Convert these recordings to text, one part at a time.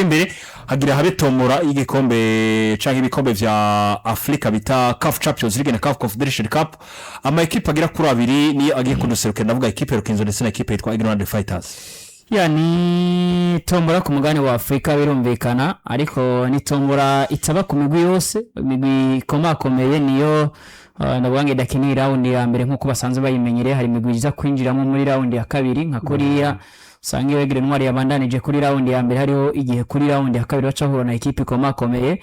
imbere hagira habe tomora igikombe canke ibikombe vya Afrika bita CAF Champions League na CAF Confederation Cup ama equipe agira kuri abiri ni agiye kuduserukira ndavuga equipe Rukinzo ndetse na equipe yitwa Ignorant Fighters. Yani tombora ku mugane wa Afrika birumvikana ariko ni tombora itaba ku migwi yose imigwi komakomeye niyo ndavuga idakini round ya mbere nkuko basanzwe bayimenyereye hari imigwi iza kwinjiramo muri round ya kabiri nka Korea sange wegere ntwari yabandanije kuri round ya mbere hariho igihe kuri round ya kabiri bacahura na equipe komakomeye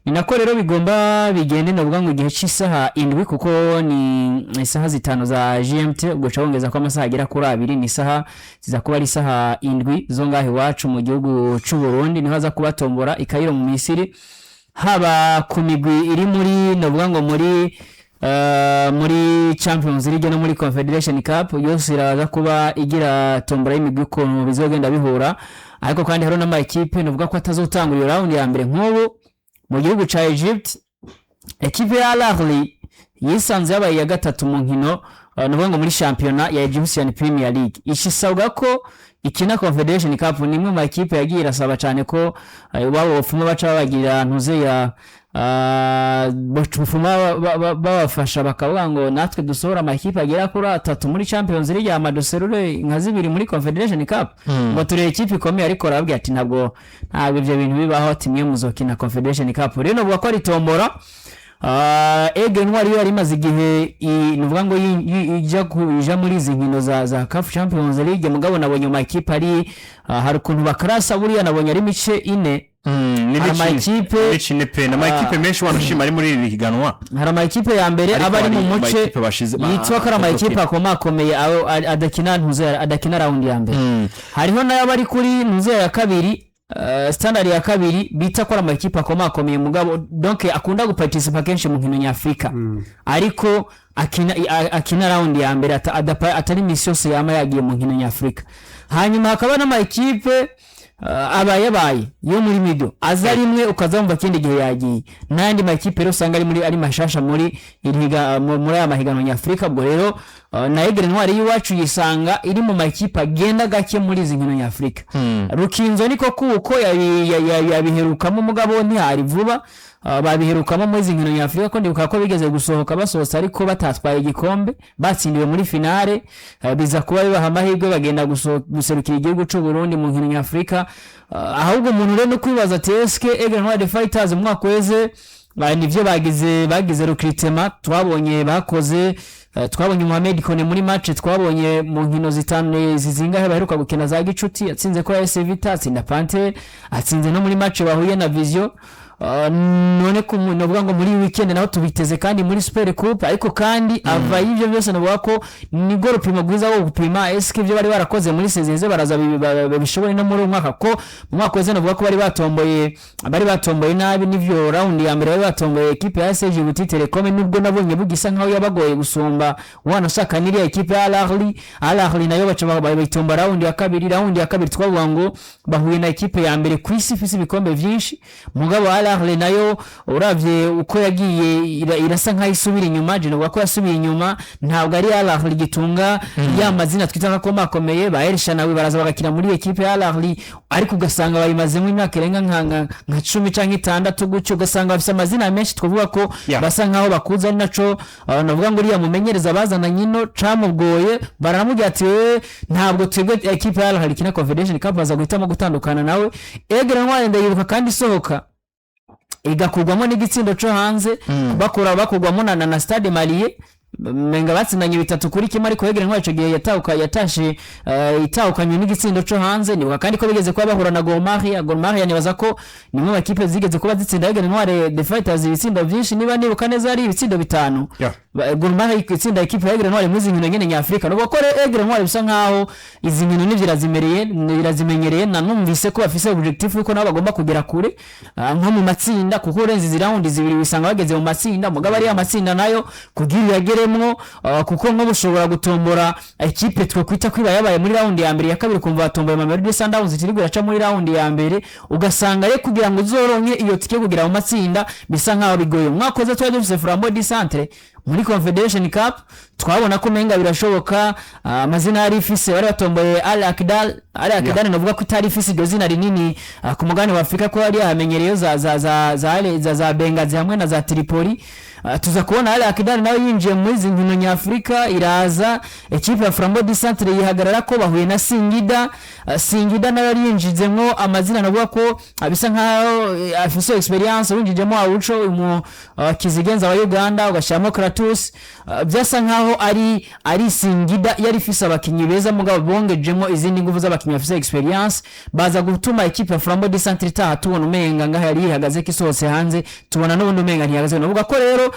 ni nako rero bigomba bigende ndavuga ngo igihe cy'isaha 7 kuko ni isaha zitano za GMT ubwo cabongeza ko amasaha agera kuri abiri ni isaha ziza kuba ari isaha 7 zo ngahe wacu mu gihugu cy'u Burundi niho aza kubatombora ikayiro mu Misiri haba ku migwi iri muri ndavuga ngo muri Champions League no muri Confederation Cup yose iraza kuba igira tombora y'imigwi ko bizogenda bihura ariko kandi haro n'ama equipe navuga ko atazotanga iyo round ya mbere nk'ubu mu gihugu ca Egypt equipe ya Al Ahly yisanze yabaye ya gatatu mu nkino navuga ngo muri championnat ya Egyptian Premier League ishisabwa ko ikina Confederation Cup nimwe mu equipe yagiye irasaba cyane ko wabo bafuma baca bagira ntuze ya bafuma babafasha bakavuga ngo natwe dusohora amakipe agera kuri 3 muri Champions League ya madoserure nka zibiri muri Confederation Cup ngo turi equipe ikomeye ariko arabwiye ati ntabwo ivyo bintu bibaho ati mwe muzokina Confederation Cup rero navuga ko ari tombora Ege ntwari yari maze igihe nuvuga ngo ija muri izi nkino za CAF Champions League mugabo nabonye mu equipe ari hari ukuntu bakarasa buriya nabonye ari mice ine ama equipe na equipe menshi wanushima ari muri iri higanwa hari ama equipe ya mbere abari mu muce yitwa karama equipe akomakomeye adakina ntuze adakina round ya mbere hariho nayo bari kuri ntuze ya kabiri standard ya kabiri bita ko ama equipe akomakomeye mugabo donc akunda guparticipa kenshi mu nkino nyafrika ariko akina round ya mbere atari mission se yama yagiye mu nkino nyafrika hanyuma hakaba n'ama equipe abaye yo muri mido azarimwe ukazamva kindi gihe yagiye nandi makipe rero usanga ari mashasha muri muri aya mahiganwa nyafrika ubwo rero na Egere ntwari yiwacu yisanga iri mu makipe agenda gake muri izi nkino nyafrika Rukinzo niko kuko yabiherukamo mugabo ntihari vuba babiherukamo muri izi nkino nyafrika ko ndibuka ko bigeze gusohoka basohotse ariko batatwaye igikombe batsindiwe muri finale biza kuba bibaha amahirwe bagenda guserukira igihugu cy'u Burundi mu nkino nyafrika ahubwo umuntu rero no kwibaza TSK Egere ntwari Fighters umwaka weze nivyo bagize recruitment twabonye bakoze twabonye Mohamed Kone muri match twabonye mu nkino zitanu zizingahe baheruka gukina za gicuti atsinze ko AS Vita atsinda Panther atsinze no muri match bahuye na Vision none ko novuga ngo muri weekend naho tubiteze kandi muri Super Coupe ariko kandi ava ivyo byose navuga ko ni goro primo gwiza wo gupima eske ivyo bari barakoze muri sezeze baraza bishobora no muri umwaka ko mu mwaka weze navuga ko bari batomboye nabi nivyo round ya mbere bari batomboye equipe ya SG Buti Telecom nubwo nabonye bugisa nkaho yabagoye gusumba wana shaka niri equipe ya Al Ahly nayo baca bayitomba round ya kabiri twavuga ngo bahuye na equipe ya mbere kwisi fisi bikombe vyinshi mugabo Al Ahly nayo uravye uko yagiye irasa nka isubira inyuma je no ko yasubiye inyuma ntabwo ari Al Ahly gitunga ya mazina twitaka ko makomeye ba Elisha nawe baraza bagakina muri equipe ya Al Ahly ariko ugasanga bayimazemo imyaka irenga nka 10 canke 6 gucyo ugasanga bafite amazina menshi twavuga ko basa nkaho bakuza ari naco navuga ngo uriya mumenyereza bazana nyino camugoye baramubwira ati ntabwo twebwe equipe ya Al Ahly kina Confederation Cup baza guhitamo gutandukana nawe Egere ntwari ndayibuka kandi sohoka igakugwamo n'igitsindo cyo hanze bakugwamo na Stade Malie menga batsinanye 3 kuri kimwe ariko Egere ntwari cyo gihe itahukanye n'igitsindo cyo hanze ni kandi ko bigeze kuba bahura na Gor Mahia nibaza ko nimwe makipe zigeze kuba zitsinda Egere ntwari The Fighters ibitsindo byinshi niba nibuka neza ari ibitsindo 5 Gor Mahia itsinda equipe ya Egere ntwari muri zinkino nyene nyafrika no bakore Egere ntwari bisa nkaho izi nkino irazimenyereye na numvise ko bafise objective uko nabo bagomba kugera kure nko mu matsinda kuko urenze izi round zibiri bisanga bageze mu matsinda mugabo ari amatsinda nayo kugira yageremwo kuko nko bushobora gutombora equipe twe kwita kwiba yabaye muri round ya mbere ya kabiri kumva batomboye Mamelodi Sundowns ziri guraca muri round ya mbere ugasanga ye kugira ngo uzoronke iyo tike kugira mu matsinda bisa nkaho bigoye mwakoze twaje dufise Flambeau du Centre muri Confederation Cup twabona ko menga birashoboka. Amazina yari ifise bari batomboye Al Akdal navuga ko itari ifise iryo zina rinini ku mugani wa Afrika ko yari yamenyereyo za Benghazi hamwe na za Tripoli. Tuza kubona Al Akdal nawe yinjiye muri izi nkino nyafrika iraza equipe ya Flambeau du Centre yihagarara ko bahuye na Singida nawe yari yinjizemwo amazina navuga ko abisa nkaho afise experience winjijemo Awucho Kizigenza wa Uganda ugashiramo Kratos. Byasa nkaho ari Singida yari ifise abakinyi beza mugabo bongejemo izindi nguvu z'abakinyi bafise experience baza gutuma equipe ya Flambeau du Centre itaha tubona umenga ngaho yari ihagaze kisose hanze tubona n'ubundi umenga ntihagaze. Navuga ko rero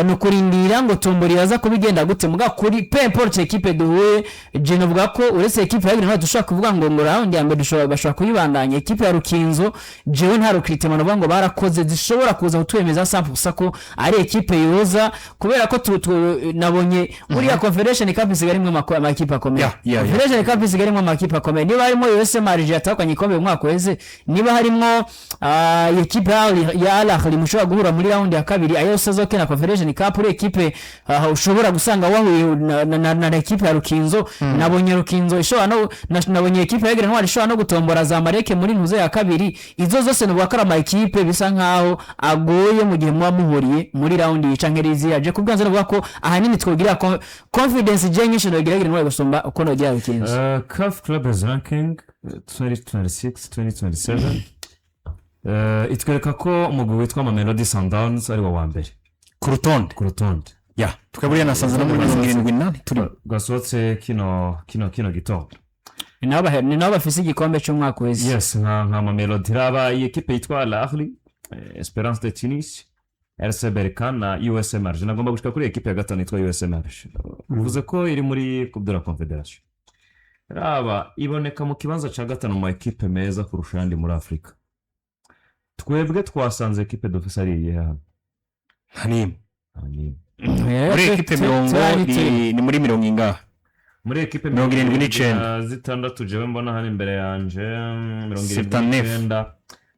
nukurindira ngo tombori yaza kubigenda gute muga kuri peu importe equipe duhuye je navuga ko uretse equipe ya Grenoble dushaka kuvuga ngo round ya mbere bashobora kuyibandanya. Equipe ya Rukinzo jewe nta recruitment navuga ngo barakoze zishobora kuza kutwemeza 100% ko ari equipe yoza kubera ko nabonye muri ya Confederation Cup isigarimwe amakipe akomeye. Confederation Cup isigarimwe amakipe akomeye niba harimo USM Alger atakanye ikombe umwaka weze niba harimo equipe ya Al Ahly mushobora guhura muri round ya kabiri ayo sazoke na Confederation Cup uri equipe ushobora gusanga wahuye na equipe ya Rukinzo. Nabonye Rukinzo ishobora no nabonye equipe ya Grenoble ishobora no gutombora za Mareke muri ntuze ya kabiri. Izo zose no bakara ama equipe bisa nkaho agoye mu gihe muba muhuriye muri round y'icankerizi yaje kubwanza no ko ahanini twogira confidence je nyinshi no gira Grenoble gusumba uko no gira Rukinzo. CAF Clubs Ranking 2026-2027 itwereka ko umugwi witwa Mamelodi Sundowns ari wa mbere ku rutonde tukaburiye nasanze no muri 78 turi gasohotse kino gitondo ni nabo bafise igikombe cy'umwaka wese. Yes nka Mamelodi raba iyi equipe yitwa Al Ahly, Esperance de Tunis, RC Berkane na USM Alger. Nagomba gushika kuri equipe ya gatanu yitwa USM Alger bivuze ko iri muri Coupe de la Confédération. Raba iboneka mu kibanza ca gatanu mu equipe meza kurusha yandi muri Afrika. Twebwe twasanze equipe d'office ari iyihe hano muri equipe ni muri 70 ingaha muri equipe 79 jewe mbona hano imbere yanje 79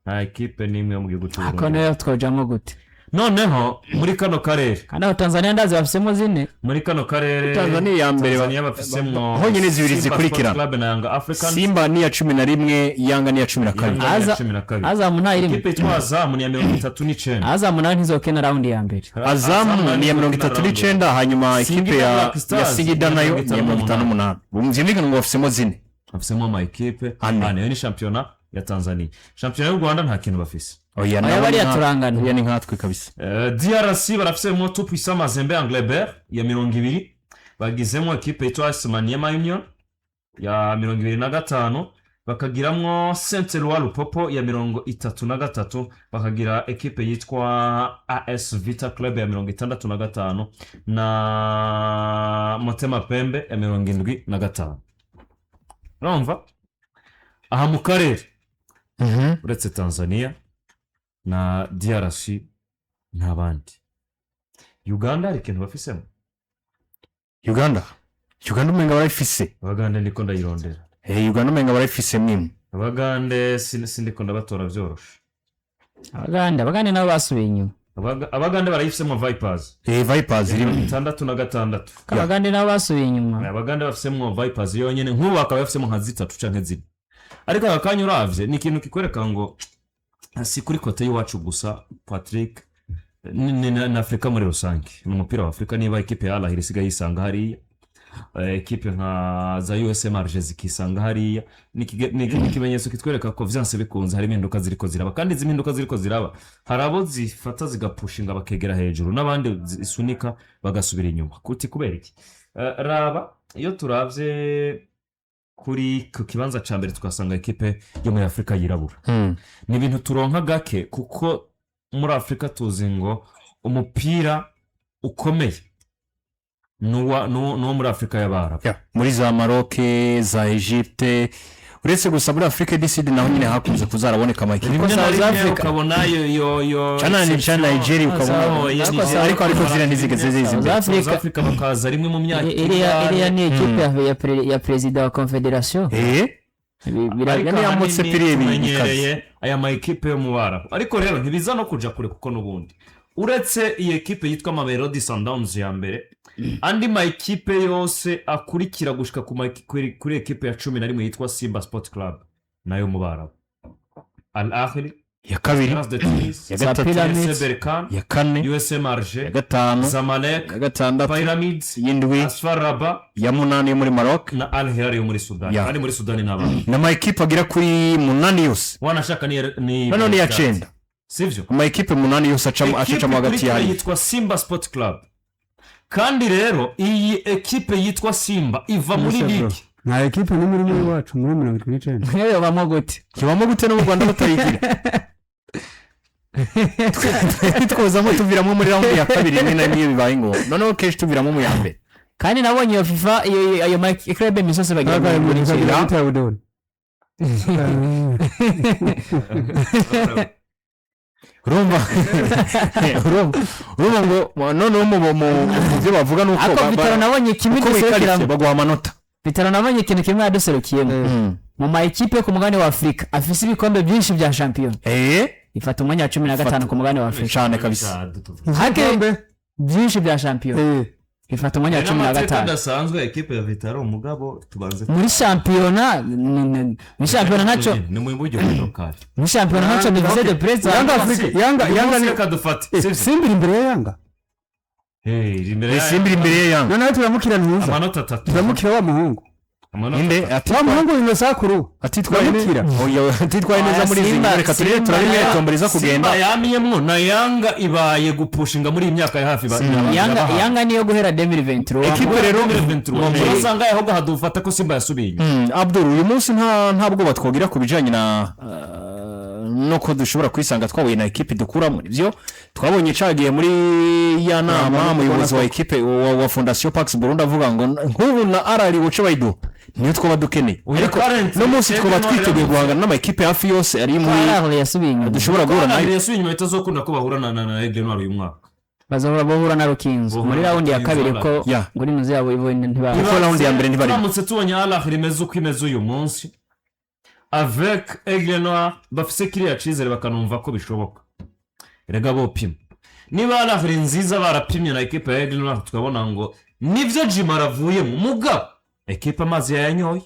nta equipe nimwe mu gihugu cy'u Burundi akone twojamo gute noneho muri kano karere kana Tanzania ndazi bafisemo zine muri kano karere Tanzania ya mbere bafisemo honyine zibiri zikurikirana Simba ni ya 11 Yanga ni ya 12 Azam nta irimo equipe yitwa Azam ni ya 39 Azam nta ntizokena round ya mbere Azam ni ya 39 hanyuma equipe ya Singida nayo ni ya 58 bumvyimvikana ngo bafisemo zine bafisemo ama equipe ane ni championnat ya Tanzania. Championnat y'u Rwanda nta kintu bafise oya bari yaturangana oya ni nkatwe kabisa. DRC barafisemo tout puissant Mazembe Anglebert ya 20 bagizemo equipe yitwa Maniema Union ya 25 bakagiramwo Saint-Eloi Lupopo ya 33 bakagira equipe yitwa AS Vita Club ya 65 na Motema Pembe ya 75. Urumva aha mu karere uretse Tanzania na DRC n'abandi. Uganda ari kintu bafisemo Uganda umenga barayifise abagande ndiko ndayirondera Uganda umenga barayifise mwe abagande sindiko ndabatora byoroshe abagande nabo basubiye inyuma abagande barayifisemo Vipers Vipers iri 66 abagande nabo basubiye inyuma abagande bafisemo Vipers yonyene nk'ubu akaba yafisemo nka 3 canke 4 ariko akanya uravye ni ikintu kikwereka ngo si kuri kote y'uwacu gusa Patrick na Afrika muri rusange mu mupira wa Afrika niba equipe ya Al Ahly isigaye isanga hari equipe nka za USM Alger zikisanga hari ni kimenyetso kitwereka ko vyanse bikunze hari impinduka ziriko ziraba kandi izi mpinduka ziriko ziraba harabo zifata zigapushinga bakegera hejuru n'abandi isunika bagasubira inyuma kuti kubera iki raba iyo turavye kuri ku kibanza ca mbere tukasanga equipe yo muri Afrika yirabura ni ibintu turonka gake kuko muri Afrika tuzi ngo umupira ukomeye nuwo muri Afrika y'Abarabu muri za Maroc za Egypte uretse gusa muri Afrika d'Sud naho nyine hakunze kuzaraboneka amakipe ko South Africa ukabona yo Chana Nigeria ukabona ariko zira ntizigeze zizimbye South Africa bakaza rimwe mu myaka iriya ni equipe ya president wa Confederation biragana yamutse piriye bimenyereye aya ma equipe yo mu Barabu ariko rero ntibiza no kuja kure kuko nubundi uretse iyi ekipe yitwa Mamelodi Sundowns ya mbere andi ma ekipe yose akurikira gushika kuri ekipe ya 11 yitwa Simba Sport Club nayo mu Barabu Al Ahly ya kabiri ya gatatu ya kane USM Alger ya gatanu Zamalek ya gatandatu Pyramids y'indwi Asfar Rabat ya munani yo muri Maroc na Al Hilal yo muri Sudan kandi muri Sudan n'abandi na ma ekipe agira kuri munani yose wanashaka ni none ya 9 sivyo ma ekipe munani yose acamo hagati yayo yitwa Simba Sport Club kandi rero iyi ekipe yitwa Simba iva muri ligue na ekipe ni muri wacu muri 29 yewe bamo gute kibamo gute no mu Rwanda batayigira twozamo tuviramo muri round ya kabiri rimwe na rimwe bibaye ngo noneho keshi tuviramo mu ya mbere kandi nabonye iyo FIFA ayo club misose bagira muri urumva ngo noneho mu byo bavuga nuko ako bitaro nabonye kimwe duserukiramo baguha amanota bitaro nabonye ikintu kimwe yaduserukiyemo mu ma ekipe ku mugabane wa Afrika afise ibikombe byinshi bya champion ifata umwanya wa 15 ku mugabane wa Afrika cyane kabisa hake byinshi bya champion ifata umwanya wa 15 ndasanzwe ekipe ya Vitaro umugabo tubanze muri championa ni championa nacho ni mu buryo bw'okari ni championa nacho ni vise de presse Yanga ni kadufate Simba imbere ya Yanga Simba imbere ya Yanga none turamukira ntuza amanota 3 turamukira wa muhungu inde wa muhungu ni sakuru atitwaye neza muri Simba reka turabimwe tomberiza kugenda yamiyemwo na Yanga ibaye gupushinga muri imyaka ya hafi Yanga niyo guhera 2023 ekipe rero 2023 usanga yaho gahadufata ko Simba yasubiye Abdul uyu munsi ntabwo batwogira kubijanye na nuko dushobora kwisanga twabuye na ekipe dukuramo ivyo twabonye cagiye muri ya nama umuyobozi wa ekipe wa Fondation Pax Burundi avuga ngo nk'ubu na arari buce bayidu niyo twaba dukeneye ariko no munsi twaba twiteguye guhangana n'ama ekipe hafi yose ari muri yasubiye dushobora guhura nayo yasubiye nyuma itazokunda ko bahura na Edouard uyu mwaka bazahora bahura na Rukinzo muri round ya kabiri ko nguri nuzi yabo ivo ntibari ko round ya mbere ntibari turamutse tubonye Al Ahly imeze uko imeze uyu munsi avec Aigle Noir bafise kiriya cizere bakanumva ko bishoboka rega bopima niba Al Ahly nziza barapimye na ekipe ya Aigle Noir tukabona ngo nivyo Jima ravuye mu muga ekipe amazi yayanyoye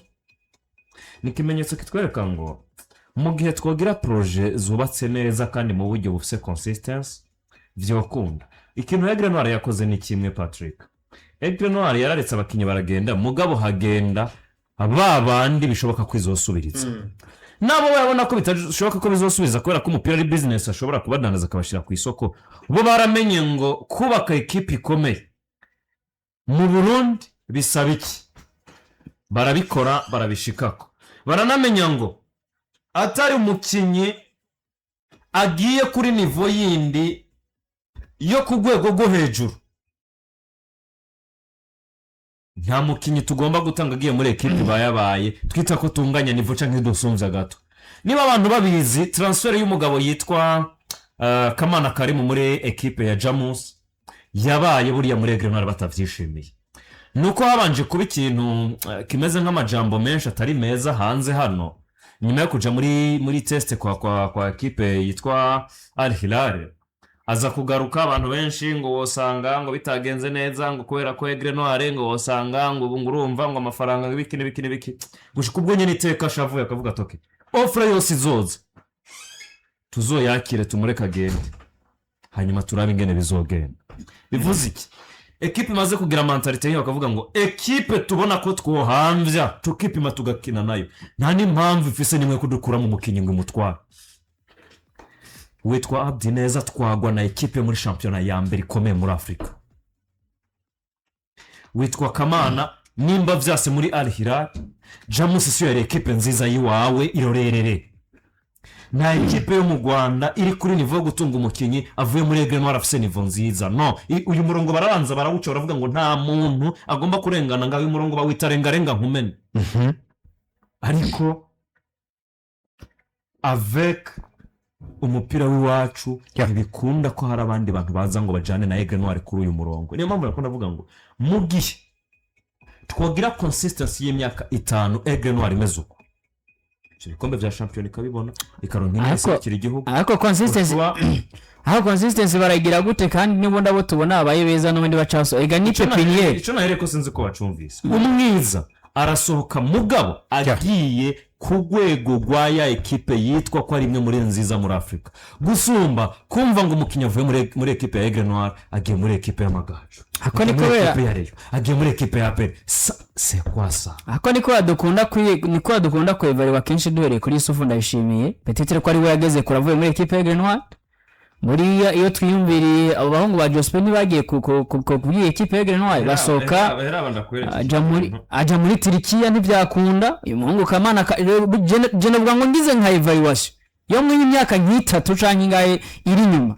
ni kimenyetso kitwereka ngo mu gihe twogira projet zubatse neza kandi mu buryo bufise consistency vyokunda ikintu Aigle Noir yakoze ni kimwe Patrick Aigle Noir yararetse abakinyi baragenda mugabo hagenda ababandi bishoboka kwizosubiriza nabo babona ko bitashoboka ko bizosubiza kubera ko umupira ari business ashobora kubadandaza akabashira ku isoko bo baramenye ngo kubaka ekipe ikomeye mu Burundi bisaba iki barabikora barabishikako baranamenya ngo atari umukinyi agiye kuri nivo yindi yo ku rwego rwo hejuru nta mukinyi tugomba gutanga agiye muri ekipe bayabaye twita ko tunganya nivo canke dusumvya gato niba abantu babizi transfer y'umugabo yitwa Kamana Karimu muri ekipe ya Jamus yabaye buriya muri Aigle Noir batavyishimiye nuko habanje kuba ikintu kimeze nk'amajambo menshi atari meza hanze hano nyuma yo kuja muri test kwa ekipe yitwa Al Hilal aza kugaruka abantu benshi ngo wosanga ngo bitagenze neza ngo kubera ko Aigle Noir ngo wosanga ngo urumva ngo amafaranga n'ibiki gushika ubwo nyene iteka shavuye akavuga toke offer yose izoza tuzoyakire tumureka agende hanyuma turabe ingene bizogenda bivuze iki ekipe imaze kugira mentalite yiyo akavuga ngo ekipe tubona ko twohamvya tukipima tugakina nayo nta n'impamvu ifise nimwe kudukura mu mukinyi ngo umutwara witwa Abdi neza twagwa na ekipe muri championnat ya mbere ikomeye muri Afrika witwa Kamana nimba vyase muri Al Hilal Jamus siyo yari ekipe nziza yiwawe irorerere na ekipe yo mu Rwanda iri kuri nivo gutunga umukinyi avuye muri Aigle Noir afise nivo nziza no uyu murongo barabanza barawuca baravuga ngo nta muntu agomba kurengana ngaho uyu murongo bawitarengarenga nkumene ariko avec umupira w'iwacu bikunda ko hari abandi bantu baza ngo bajane na Aigle Noir kuri uyu murongo niyo mpamvu nakunda kuvuga ngo mu gihe twogira consistency y'imyaka 5 Aigle Noir imeze uko ibikombe vya champion ikabibona ikaronka inyesukira igihugu ariko consistency aho consistency baragira gute kandi nibo ndabo tubona abaye beza n'ubundi bacaso ega ni pepiniere ico nahereko sinzi ko wacumvise umwiza arasohoka mugabo agiye ku rwego rwa ya ekipe yitwa ko ari imwe muri nziza muri Afrika gusumba kumva ngo umukinnyi avuye muri ekipe ya Aigle Noir agiye muri ekipe y'Amagaju ako ni kubera agiye muri ekipe ya APR c'est quoi ça ako niko dukunda kwevarewa kenshi duhereye kuri Yusufu Ndayishimiye peut-être ko ari we yageze kuravuye muri ekipe ya Aigle Noir muri iyo twiyumviriye abo bahungu ba Joseph ntibagiye kubwiye ekipe ya Aigle Noir basoka aja muri Turikiya ntibyakunda uyu muhungu Kamana je navuga ngo ngize nka evaluation yo mu myaka nk'itatu canke ngaye iri nyuma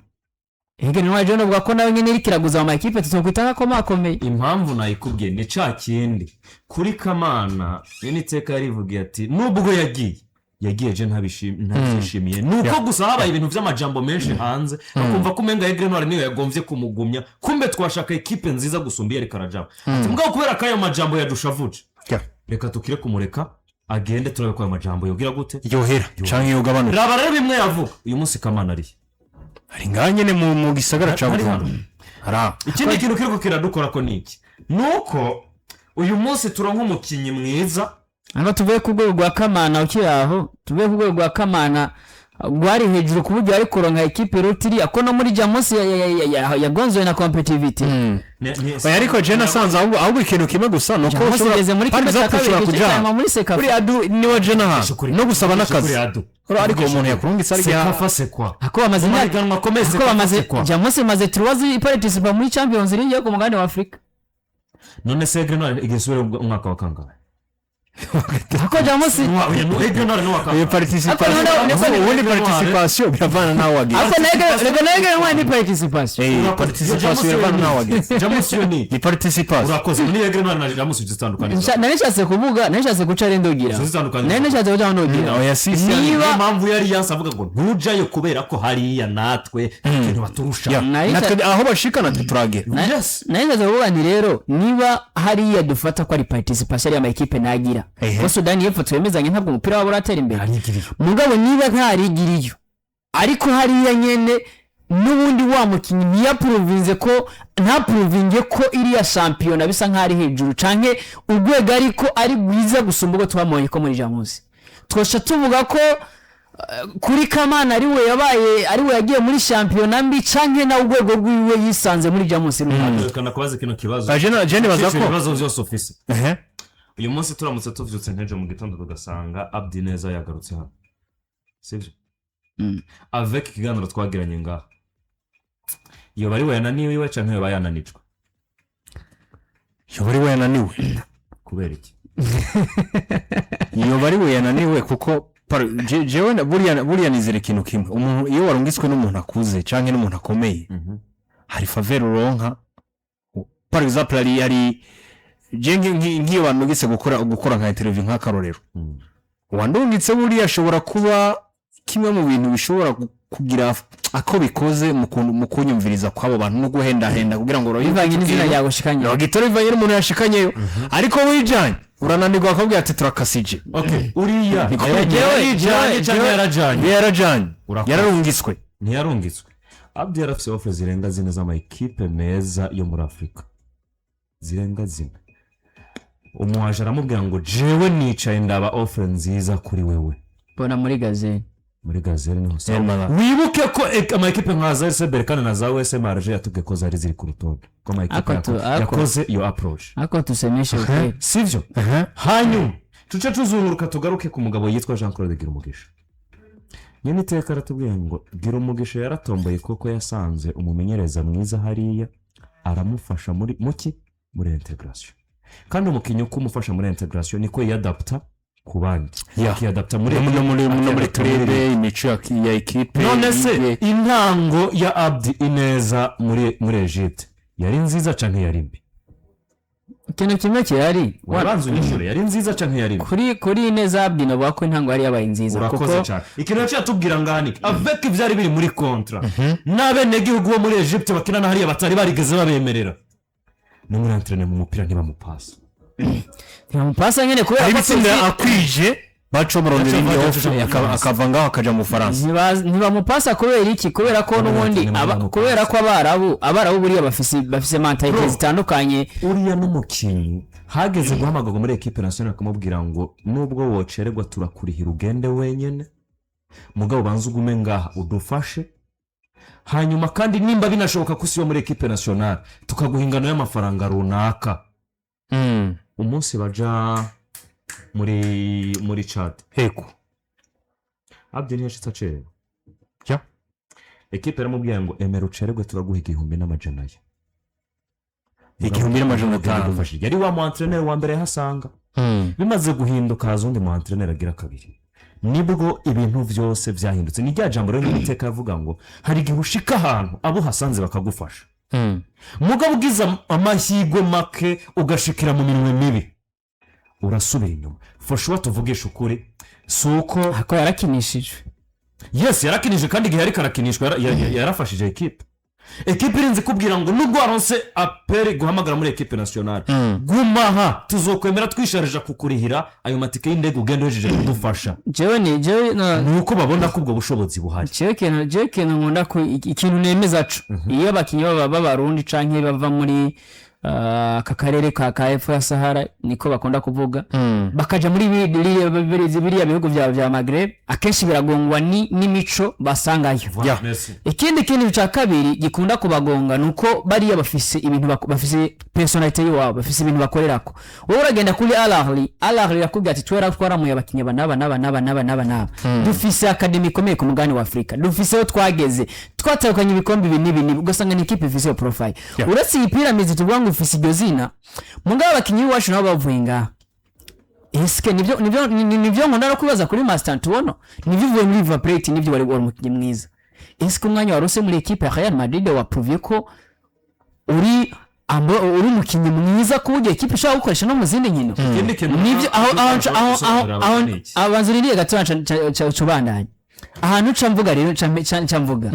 Aigle Noir je navuga ko nawe nyene iri kiraguza ama ekipe tuzokwitanga ko makomeye impamvu nayikubwiye ni ca kindi kuri Kamana n'iteka yarivugiye ati nubwo yagiye je ntabishimiye nuko gusa habaye ibintu by'amajambo menshi hanze akumva ko umenga Aigle Noir niyo yagomvye kumugumya kumbe twashaka ekipe nziza gusumba yari Karajama ati mbwa kubera kayo majambo yadushavuje reka tukire kumureka agende turabe ko ayo majambo yogira gute yohera canke yogabanuka raba rero bimwe yavuga uyu munsi Kamana ari nganye ne mu gisagara ca Bujumbura ikindi kintu kiriko kiradukora ko niki nuko uyu munsi turonka umukinyi mwiza Ano tuvuye ku rwego rwa Kamana ukiraho tuvuye ku rwego rwa Kamana gwari hejuru ku buryo ari kuronka ekipe rotiri ako no muri Jamus yagonzwe na competitivity ariko je nasanze ahubwo ikintu kimwe gusa nuko ushobora muri kimwe cyakabiri muri seka kuri adu niwe je naha no gusaba nakazi ariko umuntu yakurungitse ari yafase kwa ako bamaze imyaka komeze ako bamaze Jamus maze tuwazi participa muri Champions League yo ku mugabane wa Afrika none se Aigle Noir igisubira umwaka wa kangahe ako Jamus Aigle Noir no waka participation biravana nawe wagiye ako Aigle Noir ni participation biravana nawe wagiye Jamus yo ni participation urakoze ni Aigle Noir na Jamus zitandukanye nanishatse kuvuga nanishatse guca rendogira nanishatse guca rendogira oya sisi niba impamvu yari yansavuga ngo ntujayo kubera ko hariya natwe ikintu baturusha natwe aho bashikana tuturage nanishatse kuvuga ni rero niba hariya dufata ko ari participation ya ekipe nagira ko Sudani y'Epfo twemezanye ntabwo umupira wabo uratera imbere mugabo niba ntarigiriyo ariko hariya nyene n'ubundi wa mukinyi ntiyaprovinze ko ntaprovinge ko iriya champion bisa nk'ari hejuru canke urwego ariko ari gwiza gusumba uko twamubonye ko muri Jamus twosha tuvuga ko kuri Kamana ari we yagiye muri champion mbi canke na urwego rwiwe yisanze muri Jamus kana kubaza kino kibazo ajene baza ko ibibazo byose office uyu munsi turamutse tuvyutse nteje mu gitondo tugasanga Abdi Neza yagarutse hano sivyo avec ikiganiro twagiranye ngaha iyo bari we yananiwe canke bayananijwe iyo bari we yananiwe kubera iki iyo bari we yananiwe kuko jewe buriya nizere ikintu kimwe umuntu iyo warungitswe n'umuntu akuze canke n'umuntu akomeye hari faveur uronka par exemple ari jenge ngiyo wanugitse gukora nka interview nka karorero wandungitse buriya ashobora kuba kimwe mu bintu bishobora kugira ako bikoze mu kunyumviriza kwabo bantu no guhenda kugira ngo bivanye n'izina yawe shikanye bagitore bivanye n'umuntu yashikanyeyo ariko wijanye urananirwa akabwira ati turakasije uriya yararungitswe ntiyarungitswe Abdi yarafise offers zirenga zine z'ama equipe meza yo muri Afrika zirenga zine umuhaje aramubwira ngo jewe nicaye ndaba offer nziza kuri wewe bona muri gazelle niho wibuke ko ama equipe nka za RS Berkane na za USM Arge yatubwiye ko zari ziri ku rutonde ko ama equipe yakoze iyo approach ako tusemeshe ukuri sivyo hanyuma tuce tuzunguruka tugaruke ku mugabo yitwa Jean Claude Girumugisha nyene iteka aratubwiye ngo Girumugisha yaratomboye koko yasanze umumenyereza mwiza hariya aramufasha muri integration kandi umukinyi uko umufasha muri integration niko yadapta ku bandi yakiyadapta muri turebe imico ya equipe none se intango ya Abdi Ineza muri Egypte yari nziza canke yari mbi ikintu kimwe kirari waranze unyishure yari nziza canke yari mbi kuri Ineza Abdi no bako intango yari yabaye nziza kuko ikintu cyatubwira ngani avec ivyari biri muri contrat n'abene gihugu bo muri Egypte bakina na hariya batari barigeze babemerera no muri entraînement mu mupira ntibamupasa nyene kubera ibitsinda akwije bacomorondera indi ofe akava ngaho akaja mu Faransa ntibamupasa kubera iki kubera ko n'ubundi kubera ko abarabu buriya bafise mentalite zitandukanye. Uriya n'umukinnyi hageze guhamagarwa muri equipe nationale akamubwira ngo nubwo wocererwa turakurihira ugende wenyene mugabo banza ugume ngaha udufashe hanyuma kandi nimba binashoboka ko usiba muri equipe nationale tukaguhingana y'amafaranga runaka. Umunsi baja muri Chad heko Abdi ntiyashitse acererwa equipe yaramubwiye ngo emera ucererwe turaguha 1,500 1,500 yari wa mu entraîneur wa mbere hasanga. Bimaze guhinduka hazundi mu entraîneur agira kabiri nibwo ibintu byose byahindutse. Ni rya jambo rero n'iteka yavuga ngo hari igihe ushika ahantu abo hasanze bakagufasha mugabo ugize amahirwe make ugashikira mu minwe mibi urasubira inyuma. For sure tuvugisha ukuri suko ako yarakinishije. Yes yarakinije kandi igihe yari karakinishwa yarafashije equipe irinze kubwira ngo nubwo waronse apere guhamagara muri equipe nationale gumaha tuzokwemera twisharija kukurihira ayo matike y'indege ugende wejeje kudufasha. Jewe nuko babona ko ubwo bushobozi buhari. Jewe kintu nkunda ko ikintu nemeza co iyo abakinyi b'abarundi canke bava muri aka karere ka Epfo ya Sahara niko bakunda kuvuga bakaja muri biriya bihugu vya Maghreb akenshi biragongwa n'imico basangayo. Ikindi kintu cya kabiri gikunda kubagonga nuko bariya bafise ibintu bafise personality yabo bafise ibintu bakorerako. Wowe uragenda kuri Al Ahly yakubwira ati twaramuye abakinnyi naba dufise academy ikomeye ku mugani wa Afrika dufise aho twageze twatahukanye ibikombe binini ugasanga ni ikipe ifise profile uretse iyi pyramids tuvuga ngo ifise iryo zina mugabo abakinnyi wacu nabo bavuye ngaha. Eske nivyo nkunda no kubaza kuri Master Antoine nivyo vuye muri River Plate nivyo wari umukinnyi mwiza. Eske umwanya warose muri equipe ya Real Madrid waprovye ko uri umukinnyi mwiza ku buryo equipe ishaka gukoresha no mu zindi nkino. Nivyo aho abanzuririye gato cubandanye ahantu camvuga rero camvuga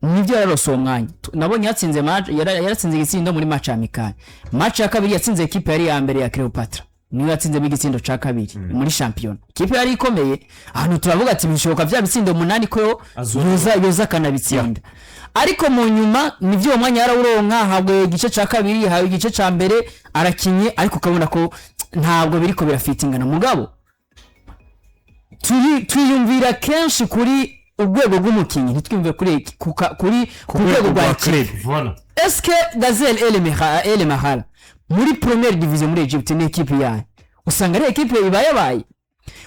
nivyo yarose umwanya nabonye yatsinze match yaratsinze igitsindo muri match amikanye. Match ya kabiri yatsinze equipe yari ya mbere ya Cleopatra niyo yatsinze igitsindo ca kabiri muri champion. Equipe yari ikomeye ahantu turavuga ati bishoboka bya bitsindo 8 ko yoza kanabitsinda ariko mu nyuma nivyo uwo mwanya yarawuronka habwe igice ca kabiri hawe igice ca mbere arakinye ariko ukabona ko ntabwo biriko birafitingana mugabo tuyumvira kenshi kuri urwego rw'umukinnyi ntitwumve kuri urwego rwa club. Eske Gazelle El Mahal muri première division muri Egypt ni equipe yayo usanga ari equipe ibaye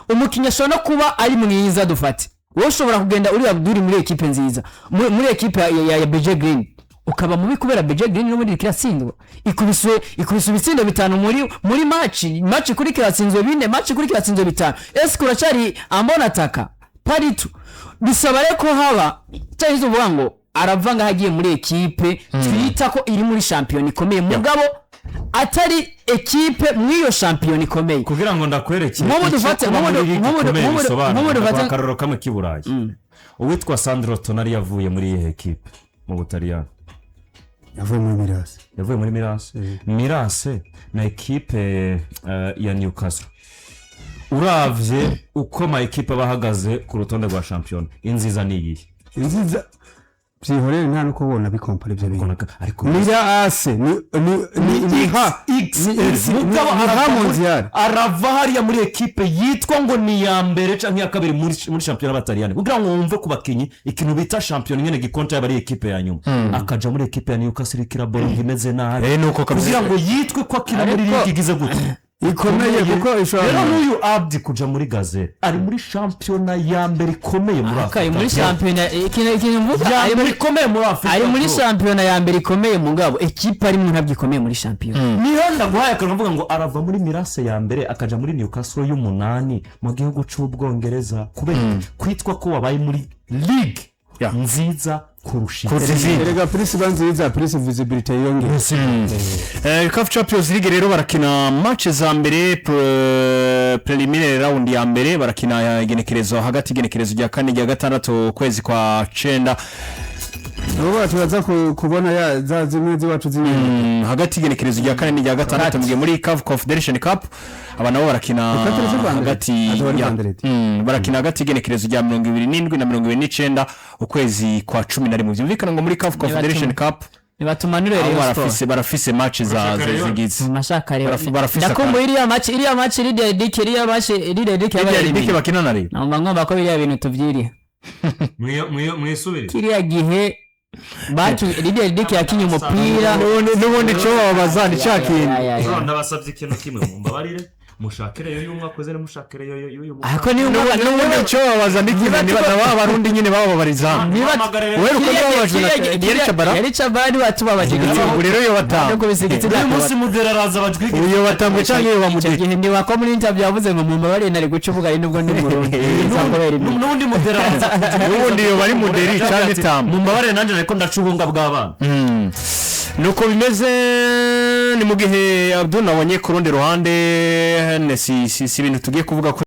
umukinnyi ashobora no kuba ari mwiza dufate wowe ushobora kugenda uri Abdul muri equipe nziza muri equipe ya BJ Green ukaba mubi kubera BJ Green no muri kiratsindwa ikubiswe ibitsindo 5 muri match kuri kiratsinzwe 4 match kuri kiratsinzwe 5. Eske uracari ambona ataka paritu bisaba reko haba cyahizo vuga ngo aravanga hagiye muri equipe twita ko iri muri champion ikomeye mugabo atari equipe mwiyo champion ikomeye kugira ngo ndakwereke mu dufate akaroro kamwe kiburayi. Uwitwa Sandro Tonali yavuye muri iyi equipe mu Butaliyani yavuye muri Mirase na equipe ya Newcastle. Uravye uko ma equipe bahagaze ku rutonde rwa champion inziza niyi inziza byihorere nta nuko ubona bikompare ibyo bintu ariko Mirase ni arava hariya muri equipe yitwa ngo ni ya mbere canke ya kabiri muri champion y'Abataliyani kugira ngo wumve ku bakinyi ikintu bita champion nyene gikonta y'abari equipe ya nyuma akaja muri equipe ya Newcastle kiraboro ngimeze nabi nuko kugira ngo yitwe ko akina muri ligi gize gute ikomeye kuko ishobora rero n'uyu Abdi kuja muri Gazelle ari muri championa ya mbere ikomeye muri Afrika muri championa ikintu mvuga ari muri ikomeye muri Afrika ari muri championa ya mbere ikomeye mugabo equipe ari mu ntabwo ikomeye muri champion niho ndaguhaye akavuga ngo arava muri Mirase ya mbere akaja muri Newcastle y'umunani mu gihugu c'Ubwongereza kubera kwitwa ko wabaye muri league nziza kurusha erega principal nziza principal visibility yongeye. CAF Champions League rero barakina match za mbere preliminary round ya mbere barakina igenekerezo hagati igenekerezo rya 4 rya 6 kwezi kwa 9 ubu tubaza kubona za zimwe z'iwacu z'imwe hagati y'igenekerezo rya kane n'irya gatandatu mugiye muri CAF Confederation Cup aba nabo barakina hagati y'igenekerezo rya 27 na 29 ukwezi kwa 11 byumvikana ngo muri CAF Confederation Cup Nibatumanure rero barafise match za zigize mashaka rero ndakumbuye iriya match iriya dike bakina nari namba ngomba ko biriya bintu tuvyiriye mwisubire kiriya gihe baki iriya dike yakinye umupira n'ubundi cyo babazana cyakinye ndabasabye ikintu kimwe mumbabarire mushakire yo y'umwakoze ne mushakire yo ako ni n'ubundi cyo babazana ikintu niba barundi nyine bababariza wewe uko babajwe yari Chabani batubabaje gitsingo rero yo batamba uyu munsi mudera araza bajwige uyo batambwe cyangwa yo bamudeke gihe ni wako muri interview yavuze ngo mumbabarire nari gucuvuga ari nubwo ndi murundi n'ubundi mudera araza n'ubundi yo bari muderi cyangwa tamba mumbabarire nanje ariko ndacubunga bw'abana nuko bimeze ni mu gihe Abdul nabonye ku rundi ruhande si ibintu tugiye kuvuga ko